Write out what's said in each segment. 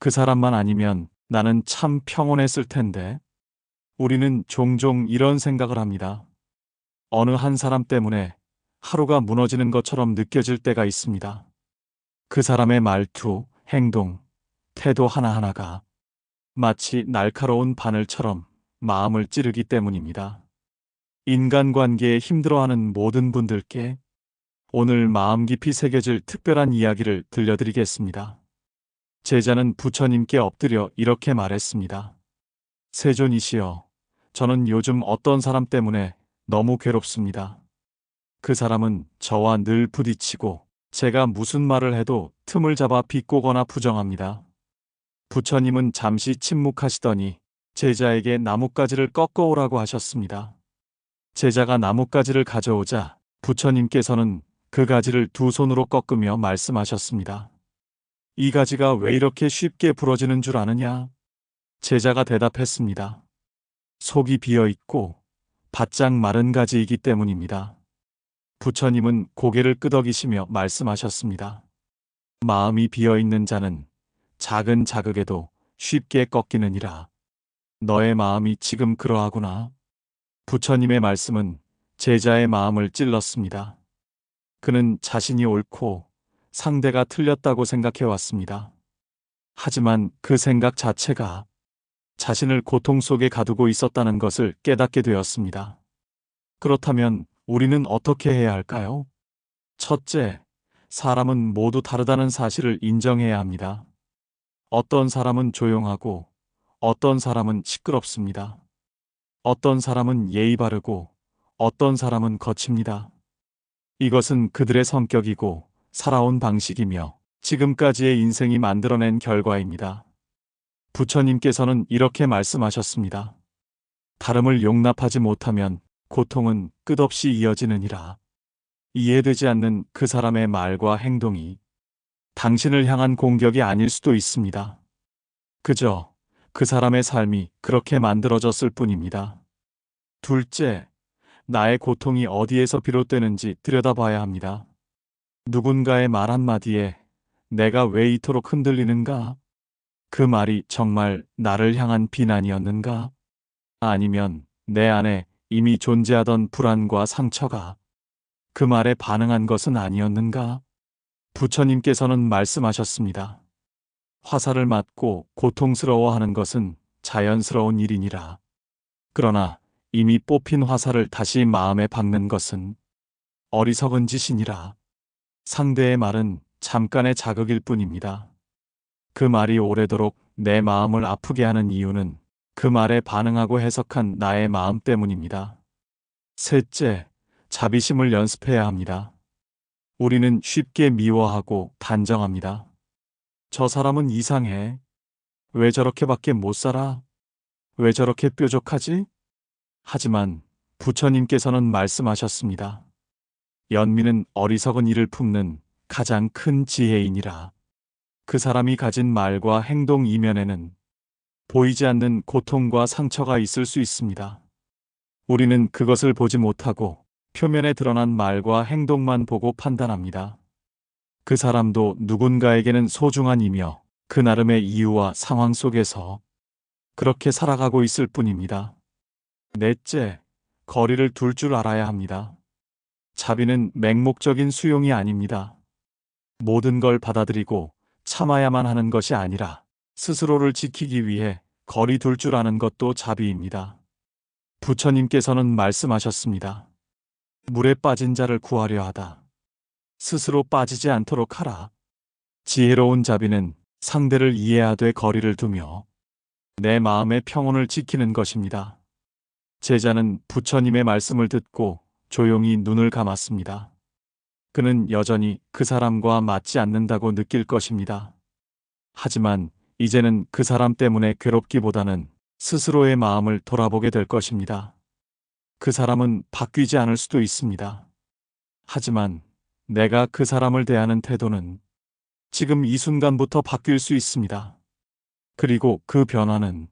그 사람만 아니면 나는 참 평온했을 텐데. 우리는 종종 이런 생각을 합니다. 어느 한 사람 때문에 하루가 무너지는 것처럼 느껴질 때가 있습니다. 그 사람의 말투, 행동, 태도 하나하나가 마치 날카로운 바늘처럼 마음을 찌르기 때문입니다. 인간관계에 힘들어하는 모든 분들께 오늘 마음 깊이 새겨질 특별한 이야기를 들려드리겠습니다. 제자는 부처님께 엎드려 이렇게 말했습니다. 세존이시여, 저는 요즘 어떤 사람 때문에 너무 괴롭습니다. 그 사람은 저와 늘 부딪히고 제가 무슨 말을 해도 틈을 잡아 비꼬거나 부정합니다. 부처님은 잠시 침묵하시더니 제자에게 나뭇가지를 꺾어오라고 하셨습니다. 제자가 나뭇가지를 가져오자 부처님께서는 그 가지를 두 손으로 꺾으며 말씀하셨습니다. 이 가지가 왜 이렇게 쉽게 부러지는 줄 아느냐? 제자가 대답했습니다. 속이 비어 있고 바짝 마른 가지이기 때문입니다. 부처님은 고개를 끄덕이시며 말씀하셨습니다. 마음이 비어 있는 자는 작은 자극에도 쉽게 꺾이느니라. 너의 마음이 지금 그러하구나. 부처님의 말씀은 제자의 마음을 찔렀습니다. 그는 자신이 옳고 상대가 틀렸다고 생각해 왔습니다. 하지만 그 생각 자체가 자신을 고통 속에 가두고 있었다는 것을 깨닫게 되었습니다. 그렇다면 우리는 어떻게 해야 할까요? 첫째, 사람은 모두 다르다는 사실을 인정해야 합니다. 어떤 사람은 조용하고 어떤 사람은 시끄럽습니다. 어떤 사람은 예의 바르고 어떤 사람은 거칩니다. 이것은 그들의 성격이고 살아온 방식이며 지금까지의 인생이 만들어낸 결과입니다. 부처님께서는 이렇게 말씀하셨습니다. 다름을 용납하지 못하면 고통은 끝없이 이어지느니라. 이해되지 않는 그 사람의 말과 행동이 당신을 향한 공격이 아닐 수도 있습니다. 그저 그 사람의 삶이 그렇게 만들어졌을 뿐입니다. 둘째, 나의 고통이 어디에서 비롯되는지 들여다봐야 합니다. 누군가의 말 한마디에 내가 왜 이토록 흔들리는가? 그 말이 정말 나를 향한 비난이었는가? 아니면 내 안에 이미 존재하던 불안과 상처가 그 말에 반응한 것은 아니었는가? 부처님께서는 말씀하셨습니다. 화살을 맞고 고통스러워하는 것은 자연스러운 일이니라. 그러나 이미 뽑힌 화살을 다시 마음에 박는 것은 어리석은 짓이니라. 상대의 말은 잠깐의 자극일 뿐입니다. 그 말이 오래도록 내 마음을 아프게 하는 이유는 그 말에 반응하고 해석한 나의 마음 때문입니다. 셋째, 자비심을 연습해야 합니다. 우리는 쉽게 미워하고 단정합니다. 저 사람은 이상해. 왜 저렇게밖에 못 살아? 왜 저렇게 뾰족하지? 하지만 부처님께서는 말씀하셨습니다. 연민은 어리석은 이를 품는 가장 큰 지혜이니라. 그 사람이 가진 말과 행동 이면에는 보이지 않는 고통과 상처가 있을 수 있습니다. 우리는 그것을 보지 못하고 표면에 드러난 말과 행동만 보고 판단합니다. 그 사람도 누군가에게는 소중한 이며 그 나름의 이유와 상황 속에서 그렇게 살아가고 있을 뿐입니다. 넷째, 거리를 둘 줄 알아야 합니다. 자비는 맹목적인 수용이 아닙니다. 모든 걸 받아들이고 참아야만 하는 것이 아니라 스스로를 지키기 위해 거리 둘 줄 아는 것도 자비입니다. 부처님께서는 말씀하셨습니다. 물에 빠진 자를 구하려 하다. 스스로 빠지지 않도록 하라. 지혜로운 자비는 상대를 이해하되 거리를 두며 내 마음의 평온을 지키는 것입니다. 제자는 부처님의 말씀을 듣고 조용히 눈을 감았습니다. 그는 여전히 그 사람과 맞지 않는다고 느낄 것입니다. 하지만 이제는 그 사람 때문에 괴롭기보다는 스스로의 마음을 돌아보게 될 것입니다. 그 사람은 바뀌지 않을 수도 있습니다. 하지만 내가 그 사람을 대하는 태도는 지금 이 순간부터 바뀔 수 있습니다. 그리고 그 변화는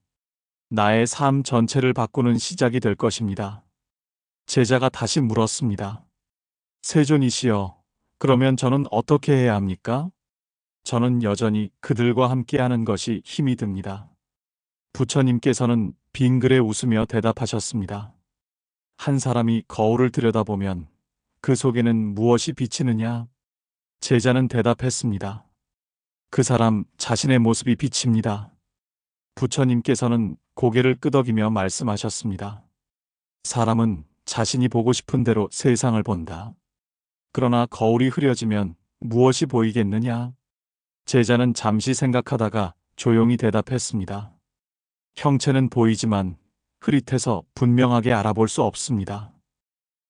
나의 삶 전체를 바꾸는 시작이 될 것입니다. 제자가 다시 물었습니다. 세존이시여, 그러면 저는 어떻게 해야 합니까? 저는 여전히 그들과 함께하는 것이 힘이 듭니다. 부처님께서는 빙그레 웃으며 대답하셨습니다. 한 사람이 거울을 들여다보면 그 속에는 무엇이 비치느냐? 제자는 대답했습니다. 그 사람 자신의 모습이 비칩니다. 부처님께서는 고개를 끄덕이며 말씀하셨습니다. 사람은 자신이 보고 싶은 대로 세상을 본다. 그러나 거울이 흐려지면 무엇이 보이겠느냐? 제자는 잠시 생각하다가 조용히 대답했습니다. 형체는 보이지만 흐릿해서 분명하게 알아볼 수 없습니다.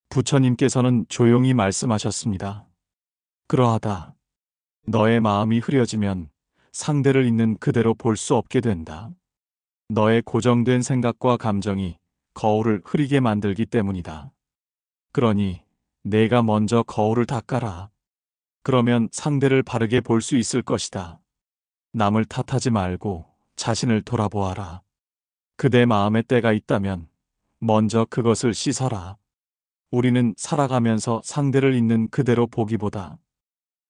부처님께서는 조용히 말씀하셨습니다. 그러하다. 너의 마음이 흐려지면 상대를 있는 그대로 볼 수 없게 된다. 너의 고정된 생각과 감정이 거울을 흐리게 만들기 때문이다. 그러니 내가 먼저 거울을 닦아라. 그러면 상대를 바르게 볼 수 있을 것이다. 남을 탓하지 말고 자신을 돌아보아라. 그대 마음에 때가 있다면 먼저 그것을 씻어라. 우리는 살아가면서 상대를 있는 그대로 보기보다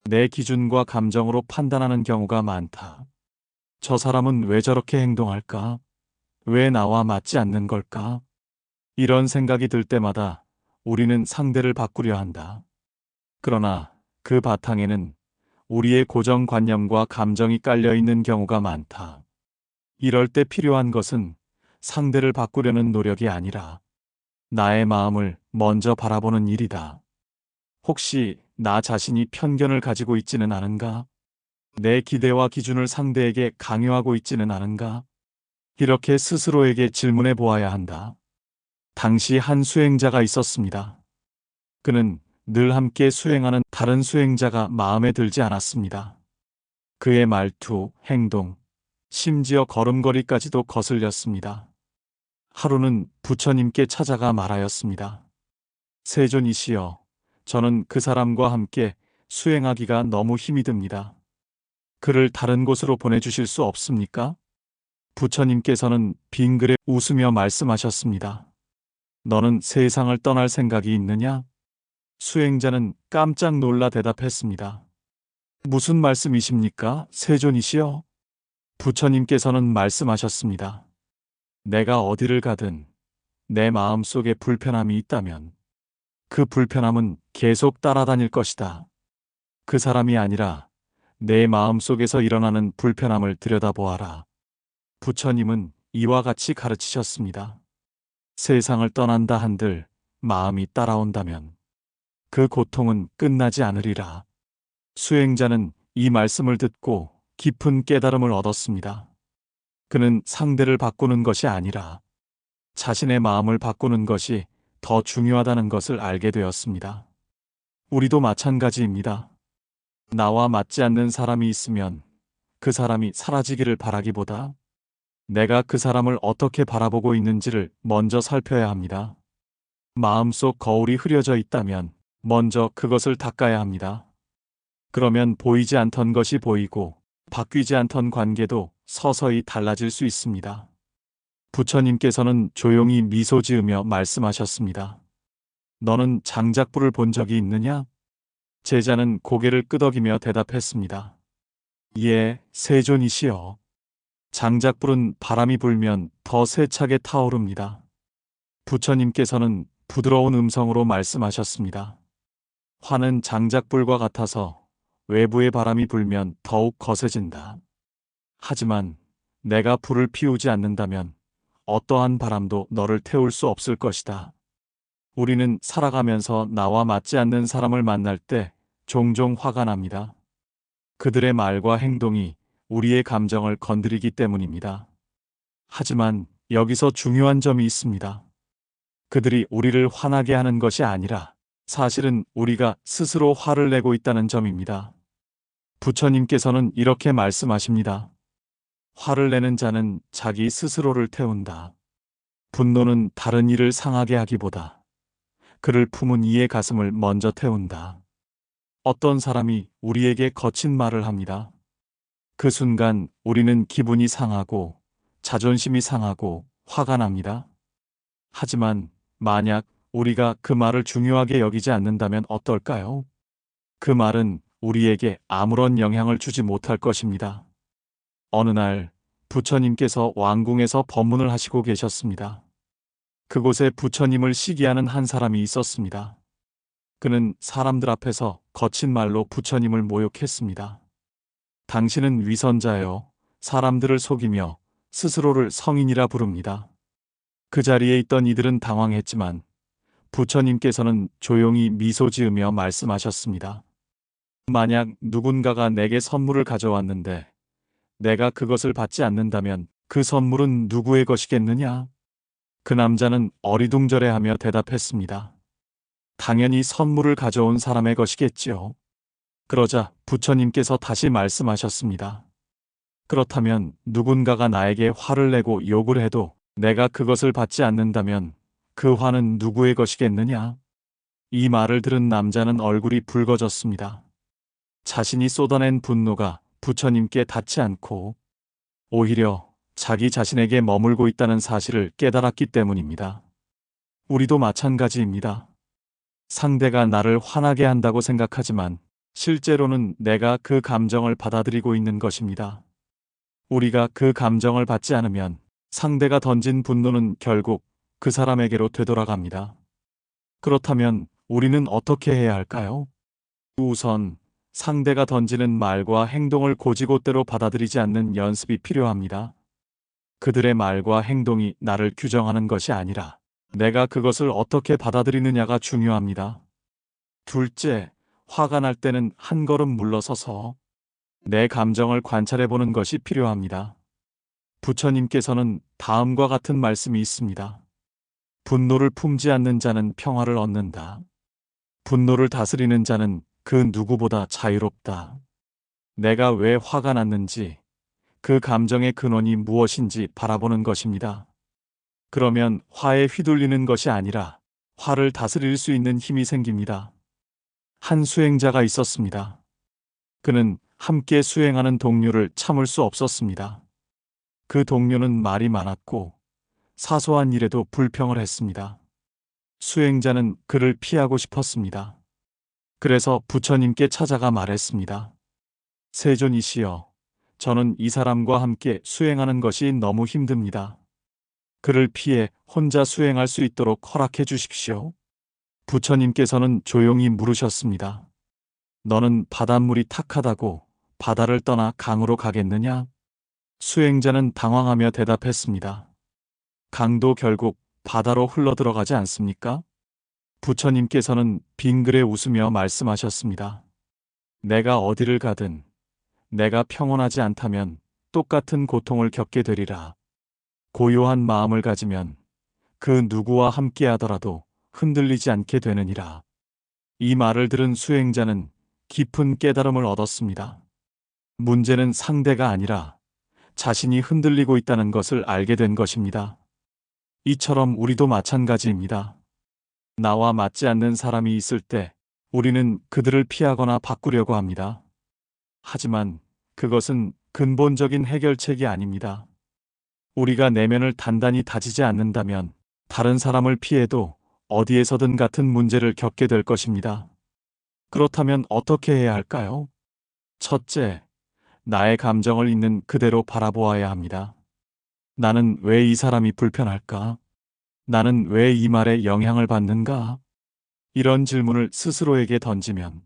내 기준과 감정으로 판단하는 경우가 많다. 저 사람은 왜 저렇게 행동할까? 왜 나와 맞지 않는 걸까? 이런 생각이 들 때마다 우리는 상대를 바꾸려 한다. 그러나 그 바탕에는 우리의 고정관념과 감정이 깔려 있는 경우가 많다. 이럴 때 필요한 것은 상대를 바꾸려는 노력이 아니라 나의 마음을 먼저 바라보는 일이다. 혹시 나 자신이 편견을 가지고 있지는 않은가? 내 기대와 기준을 상대에게 강요하고 있지는 않은가? 이렇게 스스로에게 질문해 보아야 한다. 당시 한 수행자가 있었습니다. 그는 늘 함께 수행하는 다른 수행자가 마음에 들지 않았습니다. 그의 말투, 행동, 심지어 걸음걸이까지도 거슬렸습니다. 하루는 부처님께 찾아가 말하였습니다. 세존이시여, 저는 그 사람과 함께 수행하기가 너무 힘이 듭니다. 그를 다른 곳으로 보내주실 수 없습니까? 부처님께서는 빙그레 웃으며 말씀하셨습니다. 너는 세상을 떠날 생각이 있느냐? 수행자는 깜짝 놀라 대답했습니다. 무슨 말씀이십니까, 세존이시여? 부처님께서는 말씀하셨습니다. 내가 어디를 가든 내 마음 속에 불편함이 있다면 그 불편함은 계속 따라다닐 것이다. 그 사람이 아니라 내 마음 속에서 일어나는 불편함을 들여다보아라. 부처님은 이와 같이 가르치셨습니다. 세상을 떠난다 한들 마음이 따라온다면 그 고통은 끝나지 않으리라. 수행자는 이 말씀을 듣고 깊은 깨달음을 얻었습니다. 그는 상대를 바꾸는 것이 아니라 자신의 마음을 바꾸는 것이 더 중요하다는 것을 알게 되었습니다. 우리도 마찬가지입니다. 나와 맞지 않는 사람이 있으면 그 사람이 사라지기를 바라기보다 내가 그 사람을 어떻게 바라보고 있는지를 먼저 살펴야 합니다. 마음속 거울이 흐려져 있다면 먼저 그것을 닦아야 합니다. 그러면 보이지 않던 것이 보이고 바뀌지 않던 관계도 서서히 달라질 수 있습니다. 부처님께서는 조용히 미소 지으며 말씀하셨습니다. 너는 장작불을 본 적이 있느냐? 제자는 고개를 끄덕이며 대답했습니다. 예, 세존이시여. 장작불은 바람이 불면 더 세차게 타오릅니다. 부처님께서는 부드러운 음성으로 말씀하셨습니다. 화는 장작불과 같아서 외부의 바람이 불면 더욱 거세진다. 하지만 내가 불을 피우지 않는다면 어떠한 바람도 너를 태울 수 없을 것이다. 우리는 살아가면서 나와 맞지 않는 사람을 만날 때 종종 화가 납니다. 그들의 말과 행동이 우리의 감정을 건드리기 때문입니다. 하지만 여기서 중요한 점이 있습니다. 그들이 우리를 화나게 하는 것이 아니라 사실은 우리가 스스로 화를 내고 있다는 점입니다. 부처님께서는 이렇게 말씀하십니다. 화를 내는 자는 자기 스스로를 태운다. 분노는 다른 이를 상하게 하기보다 그를 품은 이의 가슴을 먼저 태운다. 어떤 사람이 우리에게 거친 말을 합니다. 그 순간 우리는 기분이 상하고 자존심이 상하고 화가 납니다. 하지만 만약 우리가 그 말을 중요하게 여기지 않는다면 어떨까요? 그 말은 우리에게 아무런 영향을 주지 못할 것입니다. 어느 날 부처님께서 왕궁에서 법문을 하시고 계셨습니다. 그곳에 부처님을 시기하는 한 사람이 있었습니다. 그는 사람들 앞에서 거친 말로 부처님을 모욕했습니다. 당신은 위선자요, 사람들을 속이며 스스로를 성인이라 부릅니다. 그 자리에 있던 이들은 당황했지만 부처님께서는 조용히 미소 지으며 말씀하셨습니다. 만약 누군가가 내게 선물을 가져왔는데 내가 그것을 받지 않는다면 그 선물은 누구의 것이겠느냐? 그 남자는 어리둥절해하며 대답했습니다. 당연히 선물을 가져온 사람의 것이겠지요. 그러자 부처님께서 다시 말씀하셨습니다. 그렇다면 누군가가 나에게 화를 내고 욕을 해도 내가 그것을 받지 않는다면 그 화는 누구의 것이겠느냐? 이 말을 들은 남자는 얼굴이 붉어졌습니다. 자신이 쏟아낸 분노가 부처님께 닿지 않고 오히려 자기 자신에게 머물고 있다는 사실을 깨달았기 때문입니다. 우리도 마찬가지입니다. 상대가 나를 화나게 한다고 생각하지만 실제로는 내가 그 감정을 받아들이고 있는 것입니다. 우리가 그 감정을 받지 않으면 상대가 던진 분노는 결국 그 사람에게로 되돌아갑니다. 그렇다면 우리는 어떻게 해야 할까요? 우선 상대가 던지는 말과 행동을 곧이곧대로 받아들이지 않는 연습이 필요합니다. 그들의 말과 행동이 나를 규정하는 것이 아니라 내가 그것을 어떻게 받아들이느냐가 중요합니다. 둘째, 화가 날 때는 한 걸음 물러서서 내 감정을 관찰해 보는 것이 필요합니다. 부처님께서는 다음과 같은 말씀이 있습니다. 분노를 품지 않는 자는 평화를 얻는다. 분노를 다스리는 자는 그 누구보다 자유롭다. 내가 왜 화가 났는지, 그 감정의 근원이 무엇인지 바라보는 것입니다. 그러면 화에 휘둘리는 것이 아니라 화를 다스릴 수 있는 힘이 생깁니다. 한 수행자가 있었습니다. 그는 함께 수행하는 동료를 참을 수 없었습니다. 그 동료는 말이 많았고 사소한 일에도 불평을 했습니다. 수행자는 그를 피하고 싶었습니다. 그래서 부처님께 찾아가 말했습니다. 세존이시여, 저는 이 사람과 함께 수행하는 것이 너무 힘듭니다. 그를 피해 혼자 수행할 수 있도록 허락해 주십시오. 부처님께서는 조용히 물으셨습니다. 너는 바닷물이 탁하다고 바다를 떠나 강으로 가겠느냐? 수행자는 당황하며 대답했습니다. 강도 결국 바다로 흘러들어가지 않습니까? 부처님께서는 빙그레 웃으며 말씀하셨습니다. 내가 어디를 가든 내가 평온하지 않다면 똑같은 고통을 겪게 되리라. 고요한 마음을 가지면 그 누구와 함께 하더라도 흔들리지 않게 되느니라. 이 말을 들은 수행자는 깊은 깨달음을 얻었습니다. 문제는 상대가 아니라 자신이 흔들리고 있다는 것을 알게 된 것입니다. 이처럼 우리도 마찬가지입니다. 나와 맞지 않는 사람이 있을 때 우리는 그들을 피하거나 바꾸려고 합니다. 하지만 그것은 근본적인 해결책이 아닙니다. 우리가 내면을 단단히 다지지 않는다면 다른 사람을 피해도 어디에서든 같은 문제를 겪게 될 것입니다. 그렇다면 어떻게 해야 할까요? 첫째, 나의 감정을 있는 그대로 바라보아야 합니다. 나는 왜 이 사람이 불편할까? 나는 왜 이 말에 영향을 받는가? 이런 질문을 스스로에게 던지면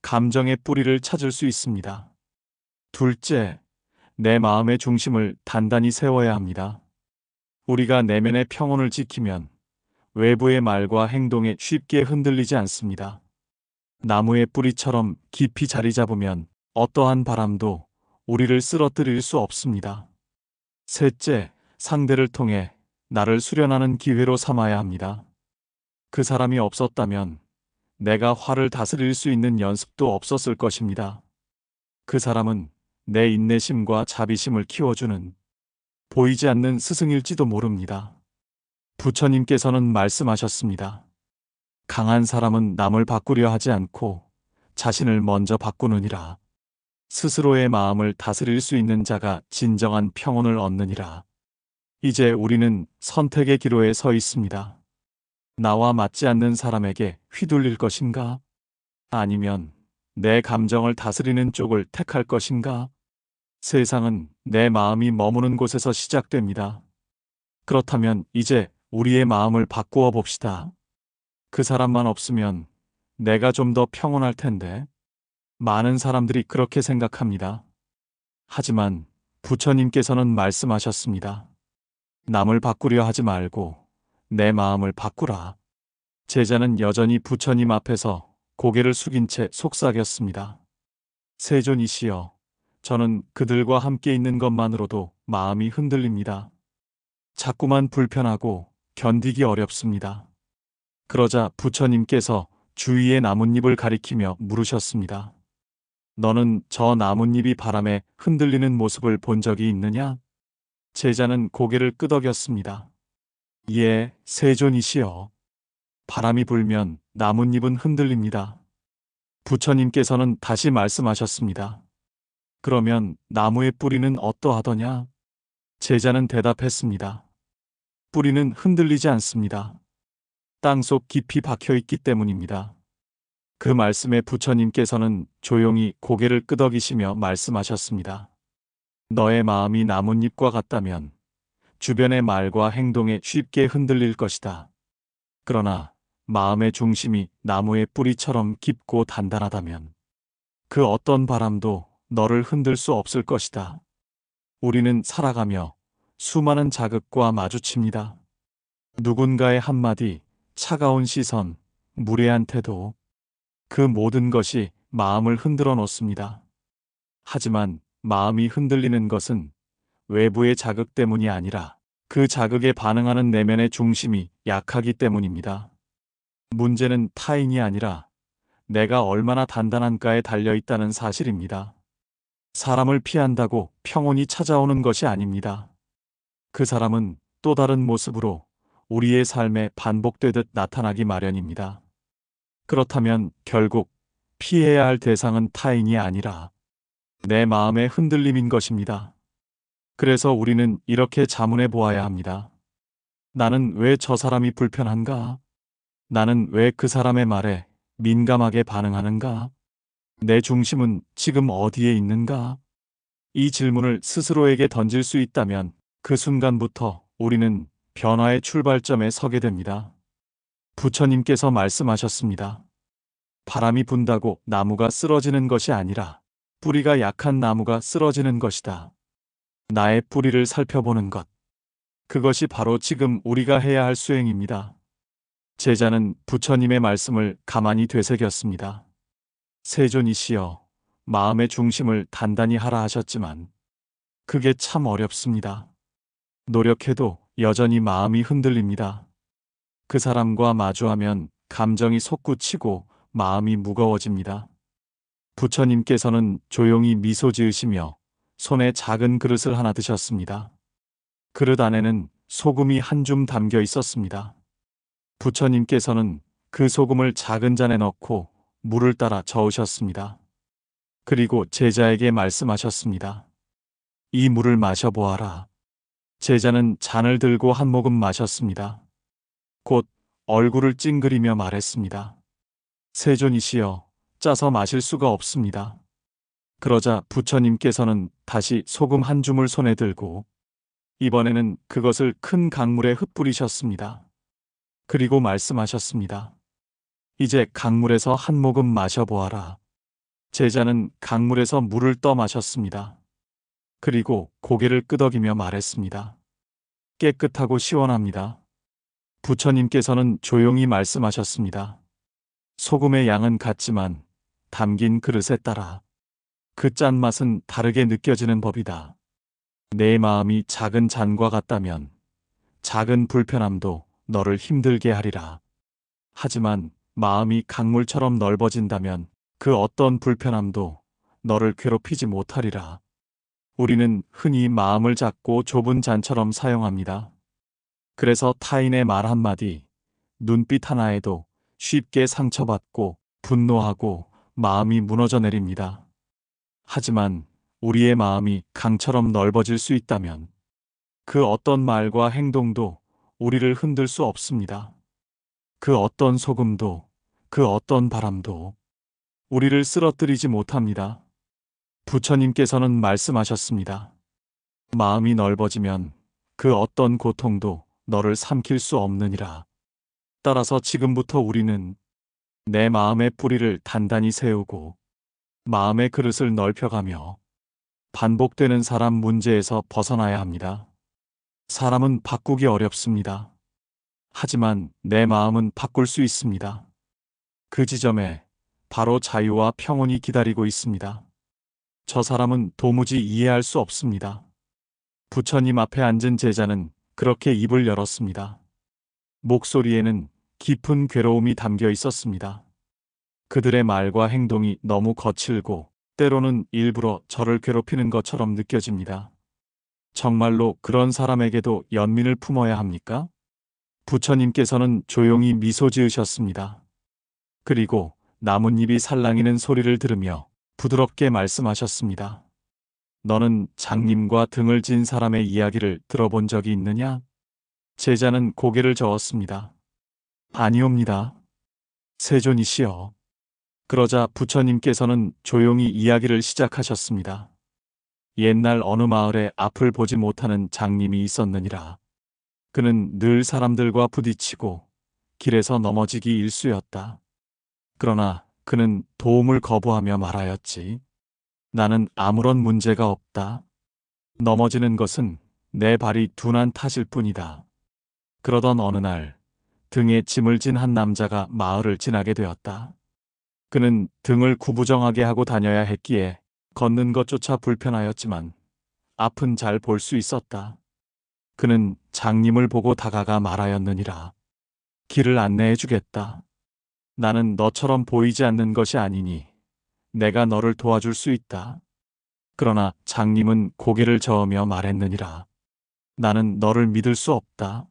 감정의 뿌리를 찾을 수 있습니다. 둘째, 내 마음의 중심을 단단히 세워야 합니다. 우리가 내면의 평온을 지키면 외부의 말과 행동에 쉽게 흔들리지 않습니다. 나무의 뿌리처럼 깊이 자리 잡으면 어떠한 바람도 우리를 쓰러뜨릴 수 없습니다. 셋째, 상대를 통해 나를 수련하는 기회로 삼아야 합니다. 그 사람이 없었다면 내가 화를 다스릴 수 있는 연습도 없었을 것입니다. 그 사람은 내 인내심과 자비심을 키워주는 보이지 않는 스승일지도 모릅니다. 부처님께서는 말씀하셨습니다. 강한 사람은 남을 바꾸려 하지 않고 자신을 먼저 바꾸느니라. 스스로의 마음을 다스릴 수 있는 자가 진정한 평온을 얻느니라. 이제 우리는 선택의 기로에 서 있습니다. 나와 맞지 않는 사람에게 휘둘릴 것인가? 아니면 내 감정을 다스리는 쪽을 택할 것인가? 세상은 내 마음이 머무는 곳에서 시작됩니다. 그렇다면 이제 우리의 마음을 바꾸어 봅시다. 그 사람만 없으면 내가 좀 더 평온할 텐데. 많은 사람들이 그렇게 생각합니다. 하지만 부처님께서는 말씀하셨습니다. 남을 바꾸려 하지 말고 내 마음을 바꾸라. 제자는 여전히 부처님 앞에서 고개를 숙인 채 속삭였습니다. 세존이시여, 저는 그들과 함께 있는 것만으로도 마음이 흔들립니다. 자꾸만 불편하고 견디기 어렵습니다. 그러자 부처님께서 주위의 나뭇잎을 가리키며 물으셨습니다. 너는 저 나뭇잎이 바람에 흔들리는 모습을 본 적이 있느냐? 제자는 고개를 끄덕였습니다. 예, 세존이시여. 바람이 불면 나뭇잎은 흔들립니다. 부처님께서는 다시 말씀하셨습니다. 그러면 나무의 뿌리는 어떠하더냐? 제자는 대답했습니다. 뿌리는 흔들리지 않습니다. 땅속 깊이 박혀 있기 때문입니다. 그 말씀에 부처님께서는 조용히 고개를 끄덕이시며 말씀하셨습니다. 너의 마음이 나뭇잎과 같다면 주변의 말과 행동에 쉽게 흔들릴 것이다. 그러나 마음의 중심이 나무의 뿌리처럼 깊고 단단하다면 그 어떤 바람도 너를 흔들 수 없을 것이다. 우리는 살아가며 수많은 자극과 마주칩니다. 누군가의 한마디, 차가운 시선, 무례한 태도, 그 모든 것이 마음을 흔들어 놓습니다. 하지만 마음이 흔들리는 것은 외부의 자극 때문이 아니라 그 자극에 반응하는 내면의 중심이 약하기 때문입니다. 문제는 타인이 아니라 내가 얼마나 단단한가에 달려 있다는 사실입니다. 사람을 피한다고 평온이 찾아오는 것이 아닙니다. 그 사람은 또 다른 모습으로 우리의 삶에 반복되듯 나타나기 마련입니다. 그렇다면 결국 피해야 할 대상은 타인이 아니라 내 마음의 흔들림인 것입니다. 그래서 우리는 이렇게 자문해 보아야 합니다. 나는 왜 저 사람이 불편한가? 나는 왜 그 사람의 말에 민감하게 반응하는가? 내 중심은 지금 어디에 있는가? 이 질문을 스스로에게 던질 수 있다면 그 순간부터 우리는 변화의 출발점에 서게 됩니다. 부처님께서 말씀하셨습니다. 바람이 분다고 나무가 쓰러지는 것이 아니라 뿌리가 약한 나무가 쓰러지는 것이다. 나의 뿌리를 살펴보는 것. 그것이 바로 지금 우리가 해야 할 수행입니다. 제자는 부처님의 말씀을 가만히 되새겼습니다. 세존이시여, 마음의 중심을 단단히 하라 하셨지만 그게 참 어렵습니다. 노력해도 여전히 마음이 흔들립니다. 그 사람과 마주하면 감정이 솟구치고 마음이 무거워집니다. 부처님께서는 조용히 미소 지으시며 손에 작은 그릇을 하나 드셨습니다. 그릇 안에는 소금이 한 줌 담겨 있었습니다. 부처님께서는 그 소금을 작은 잔에 넣고 물을 따라 저으셨습니다. 그리고 제자에게 말씀하셨습니다. 이 물을 마셔보아라. 제자는 잔을 들고 한 모금 마셨습니다. 곧 얼굴을 찡그리며 말했습니다. 세존이시여, 짜서 마실 수가 없습니다. 그러자 부처님께서는 다시 소금 한 줌을 손에 들고 이번에는 그것을 큰 강물에 흩뿌리셨습니다. 그리고 말씀하셨습니다. 이제 강물에서 한 모금 마셔보아라. 제자는 강물에서 물을 떠 마셨습니다. 그리고 고개를 끄덕이며 말했습니다. 깨끗하고 시원합니다. 부처님께서는 조용히 말씀하셨습니다. 소금의 양은 같지만 담긴 그릇에 따라 그 짠맛은 다르게 느껴지는 법이다. 내 마음이 작은 잔과 같다면 작은 불편함도 너를 힘들게 하리라. 하지만 마음이 강물처럼 넓어진다면 그 어떤 불편함도 너를 괴롭히지 못하리라. 우리는 흔히 마음을 작고 좁은 잔처럼 사용합니다. 그래서 타인의 말 한마디, 눈빛 하나에도 쉽게 상처받고 분노하고 마음이 무너져 내립니다. 하지만 우리의 마음이 강처럼 넓어질 수 있다면 그 어떤 말과 행동도 우리를 흔들 수 없습니다. 그 어떤 소금도, 그 어떤 바람도. 우리를 쓰러뜨리지 못합니다. 부처님께서는 말씀하셨습니다. 마음이 넓어지면 그 어떤 고통도 너를 삼킬 수 없느니라. 따라서 지금부터 우리는 내 마음의 뿌리를 단단히 세우고 마음의 그릇을 넓혀가며 반복되는 사람 문제에서 벗어나야 합니다. 사람은 바꾸기 어렵습니다. 하지만 내 마음은 바꿀 수 있습니다. 그 지점에 바로 자유와 평온이 기다리고 있습니다. 저 사람은 도무지 이해할 수 없습니다. 부처님 앞에 앉은 제자는 그렇게 입을 열었습니다. 목소리에는 깊은 괴로움이 담겨 있었습니다. 그들의 말과 행동이 너무 거칠고 때로는 일부러 저를 괴롭히는 것처럼 느껴집니다. 정말로 그런 사람에게도 연민을 품어야 합니까? 부처님께서는 조용히 미소 지으셨습니다. 그리고 나뭇잎이 살랑이는 소리를 들으며 부드럽게 말씀하셨습니다. 너는 장님과 등을 진 사람의 이야기를 들어본 적이 있느냐? 제자는 고개를 저었습니다. 아니옵니다. 세존이시여. 그러자 부처님께서는 조용히 이야기를 시작하셨습니다. 옛날 어느 마을에 앞을 보지 못하는 장님이 있었느니라. 그는 늘 사람들과 부딪히고 길에서 넘어지기 일쑤였다. 그러나 그는 도움을 거부하며 말하였지. 나는 아무런 문제가 없다. 넘어지는 것은 내 발이 둔한 탓일 뿐이다. 그러던 어느 날 등에 짐을 진 한 남자가 마을을 지나게 되었다. 그는 등을 구부정하게 하고 다녀야 했기에 걷는 것조차 불편하였지만 앞은 잘 볼 수 있었다. 그는 장님을 보고 다가가 말하였느니라. 길을 안내해 주겠다. 나는 너처럼 보이지 않는 것이 아니니 내가 너를 도와줄 수 있다. 그러나 장님은 고개를 저으며 말했느니라. 나는 너를 믿을 수 없다.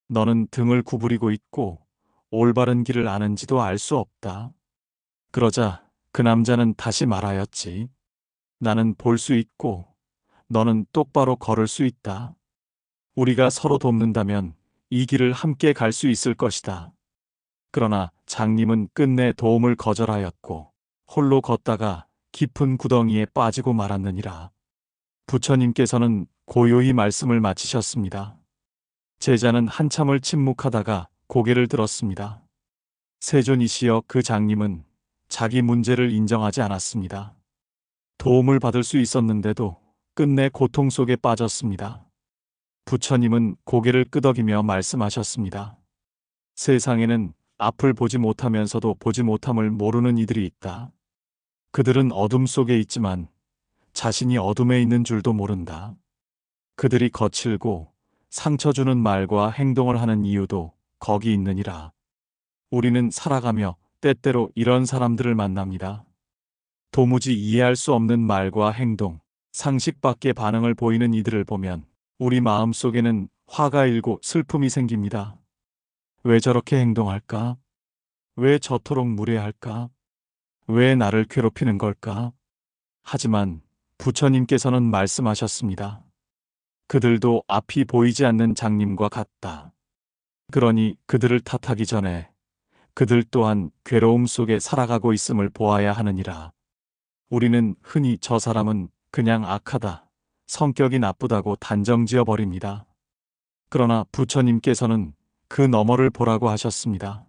너는 등을 구부리고 있고 올바른 길을 아는지도 알 수 없다. 그러자 그 남자는 다시 말하였지. 나는 볼 수 있고 너는 똑바로 걸을 수 있다. 우리가 서로 돕는다면 이 길을 함께 갈 수 있을 것이다. 그러나 장님은 끝내 도움을 거절하였고 홀로 걷다가 깊은 구덩이에 빠지고 말았느니라. 부처님께서는 고요히 말씀을 마치셨습니다. 제자는 한참을 침묵하다가 고개를 들었습니다. 세존이시여, 그 장님은 자기 문제를 인정하지 않았습니다. 도움을 받을 수 있었는데도 끝내 고통 속에 빠졌습니다. 부처님은 고개를 끄덕이며 말씀하셨습니다. 세상에는 앞을 보지 못하면서도 보지 못함을 모르는 이들이 있다. 그들은 어둠 속에 있지만 자신이 어둠에 있는 줄도 모른다. 그들이 거칠고 상처 주는 말과 행동을 하는 이유도 거기 있느니라. 우리는 살아가며 때때로 이런 사람들을 만납니다. 도무지 이해할 수 없는 말과 행동, 상식 밖의 반응을 보이는 이들을 보면 우리 마음 속에는 화가 일고 슬픔이 생깁니다. 왜 저렇게 행동할까? 왜 저토록 무례할까? 왜 나를 괴롭히는 걸까? 하지만 부처님께서는 말씀하셨습니다. 그들도 앞이 보이지 않는 장님과 같다. 그러니 그들을 탓하기 전에 그들 또한 괴로움 속에 살아가고 있음을 보아야 하느니라. 우리는 흔히 저 사람은 그냥 악하다, 성격이 나쁘다고 단정지어 버립니다. 그러나 부처님께서는 그 너머를 보라고 하셨습니다.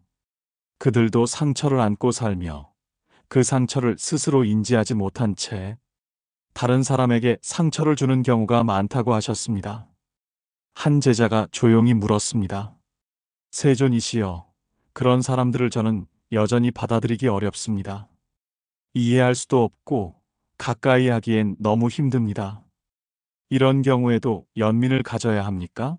그들도 상처를 안고 살며 그 상처를 스스로 인지하지 못한 채 다른 사람에게 상처를 주는 경우가 많다고 하셨습니다. 한 제자가 조용히 물었습니다. 세존이시여, 그런 사람들을 저는 여전히 받아들이기 어렵습니다. 이해할 수도 없고 가까이 하기엔 너무 힘듭니다. 이런 경우에도 연민을 가져야 합니까?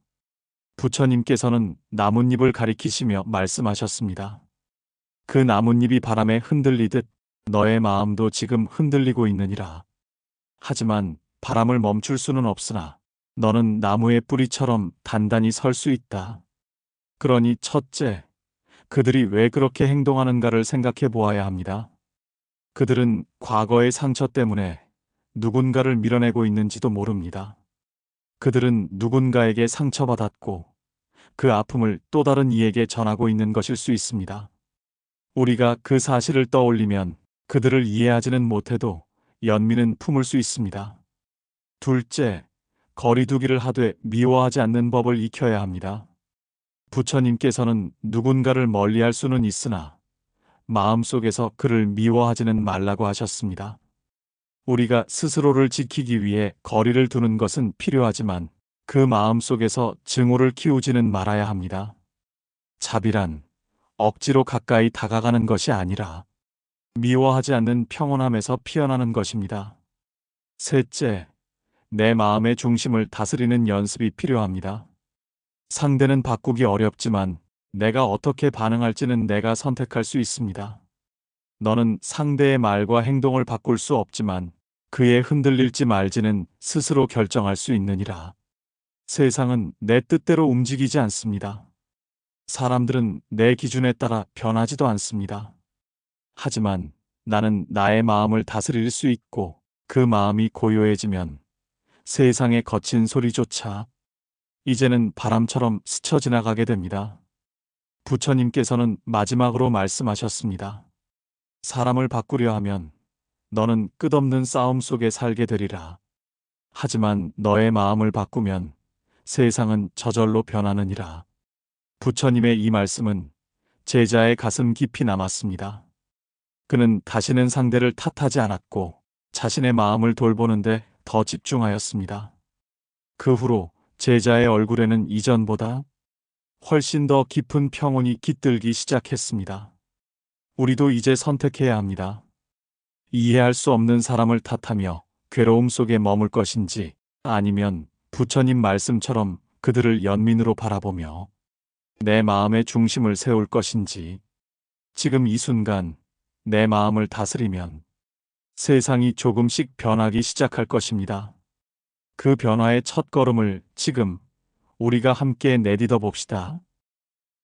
부처님께서는 나뭇잎을 가리키시며 말씀하셨습니다. 그 나뭇잎이 바람에 흔들리듯 너의 마음도 지금 흔들리고 있느니라. 하지만 바람을 멈출 수는 없으나 너는 나무의 뿌리처럼 단단히 설 수 있다. 그러니 첫째, 그들이 왜 그렇게 행동하는가를 생각해 보아야 합니다. 그들은 과거의 상처 때문에 누군가를 밀어내고 있는지도 모릅니다. 그들은 누군가에게 상처받았고 그 아픔을 또 다른 이에게 전하고 있는 것일 수 있습니다. 우리가 그 사실을 떠올리면 그들을 이해하지는 못해도 연민은 품을 수 있습니다. 둘째, 거리두기를 하되 미워하지 않는 법을 익혀야 합니다. 부처님께서는 누군가를 멀리할 수는 있으나 마음속에서 그를 미워하지는 말라고 하셨습니다. 우리가 스스로를 지키기 위해 거리를 두는 것은 필요하지만 그 마음속에서 증오를 키우지는 말아야 합니다. 자비란 억지로 가까이 다가가는 것이 아니라 미워하지 않는 평온함에서 피어나는 것입니다. 셋째, 내 마음의 중심을 다스리는 연습이 필요합니다. 상대는 바꾸기 어렵지만 내가 어떻게 반응할지는 내가 선택할 수 있습니다. 너는 상대의 말과 행동을 바꿀 수 없지만 그에 흔들릴지 말지는 스스로 결정할 수 있느니라. 세상은 내 뜻대로 움직이지 않습니다. 사람들은 내 기준에 따라 변하지도 않습니다. 하지만 나는 나의 마음을 다스릴 수 있고 그 마음이 고요해지면 세상의 거친 소리조차 이제는 바람처럼 스쳐 지나가게 됩니다. 부처님께서는 마지막으로 말씀하셨습니다. 사람을 바꾸려 하면 너는 끝없는 싸움 속에 살게 되리라. 하지만 너의 마음을 바꾸면 세상은 저절로 변하느니라. 부처님의 이 말씀은 제자의 가슴 깊이 남았습니다. 그는 다시는 상대를 탓하지 않았고 자신의 마음을 돌보는데 더 집중하였습니다. 그 후로 제자의 얼굴에는 이전보다 훨씬 더 깊은 평온이 깃들기 시작했습니다. 우리도 이제 선택해야 합니다. 이해할 수 없는 사람을 탓하며 괴로움 속에 머물 것인지 아니면 부처님 말씀처럼 그들을 연민으로 바라보며 내 마음의 중심을 세울 것인지 지금 이 순간 내 마음을 다스리면 세상이 조금씩 변하기 시작할 것입니다. 그 변화의 첫 걸음을 지금 우리가 함께 내딛어 봅시다.